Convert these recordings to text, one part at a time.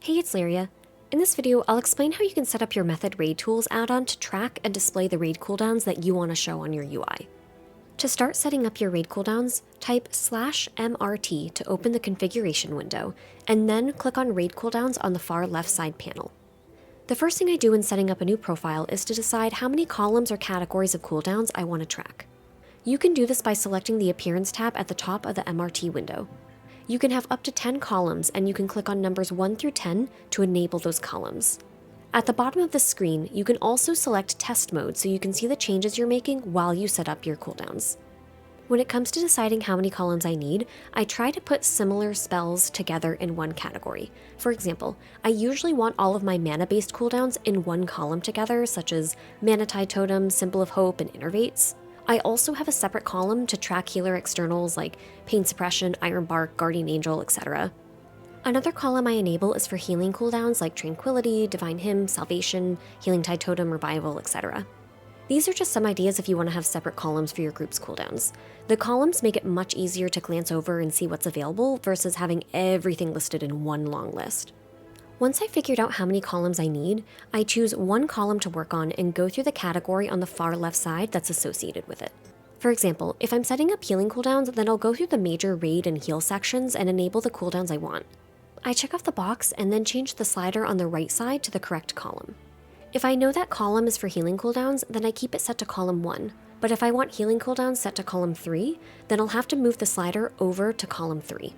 Hey, it's Laria. In this video, I'll explain how you can set up your Method Raid Tools add-on to track and display the raid cooldowns that you want to show on your UI. To start setting up your raid cooldowns, type /mrt to open the configuration window, and then click on Raid Cooldowns on the far left side panel. The first thing I do when setting up a new profile is to decide how many columns or categories of cooldowns I want to track. You can do this by selecting the Appearance tab at the top of the MRT window. You can have up to 10 columns, and you can click on numbers 1 through 10 to enable those columns. At the bottom of the screen, you can also select Test Mode so you can see the changes you're making while you set up your cooldowns. When it comes to deciding how many columns I need, I try to put similar spells together in one category. For example, I usually want all of my mana-based cooldowns in one column together, such as Mana Tide Totem, Symbol of Hope, and Innervates. I also have a separate column to track healer externals like Pain Suppression, Iron Bark, Guardian Angel, etc. Another column I enable is for healing cooldowns like Tranquility, Divine Hymn, Salvation, Healing Tide Totem, Revival, etc. These are just some ideas if you want to have separate columns for your group's cooldowns. The columns make it much easier to glance over and see what's available versus having everything listed in one long list. Once I figured out how many columns I need, I choose one column to work on and go through the category on the far left side that's associated with it. For example, if I'm setting up healing cooldowns, then I'll go through the major raid and heal sections and enable the cooldowns I want. I check off the box and then change the slider on the right side to the correct column. If I know that column is for healing cooldowns, then I keep it set to column 1. But if I want healing cooldowns set to column 3, then I'll have to move the slider over to column 3.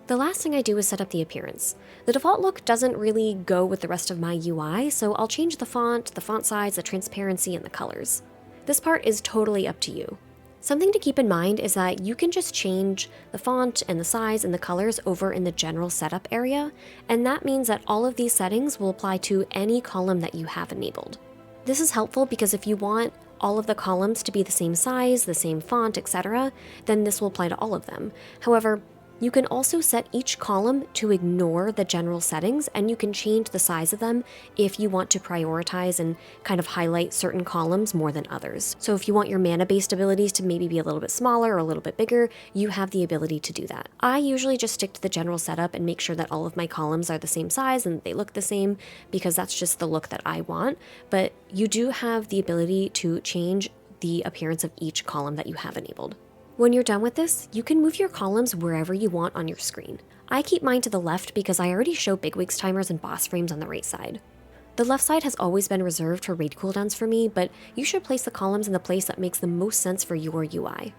The last thing I do is set up the appearance. The default look doesn't really go with the rest of my UI, so I'll change the font size, the transparency, and the colors. This part is totally up to you. Something to keep in mind is that you can just change the font and the size and the colors over in the general setup area, and that means that all of these settings will apply to any column that you have enabled. This is helpful because if you want all of the columns to be the same size, the same font, etc., then this will apply to all of them. However, you can also set each column to ignore the general settings, and you can change the size of them if you want to prioritize and kind of highlight certain columns more than others. So if you want your mana-based abilities to maybe be a little bit smaller or a little bit bigger, you have the ability to do that. I usually just stick to the general setup and make sure that all of my columns are the same size and they look the same because that's just the look that I want, but you do have the ability to change the appearance of each column that you have enabled. When you're done with this, you can move your columns wherever you want on your screen. I keep mine to the left because I already show bigwigs timers and boss frames on the right side. The left side has always been reserved for raid cooldowns for me, but you should place the columns in the place that makes the most sense for your UI.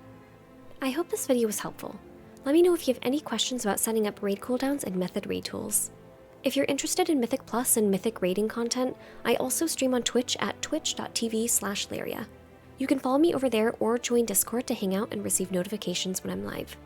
I hope this video was helpful. Let me know if you have any questions about setting up raid cooldowns and Method Raid Tools. If you're interested in Mythic Plus and Mythic raiding content, I also stream on Twitch at twitch.tv/Laria. You can follow me over there or join Discord to hang out and receive notifications when I'm live.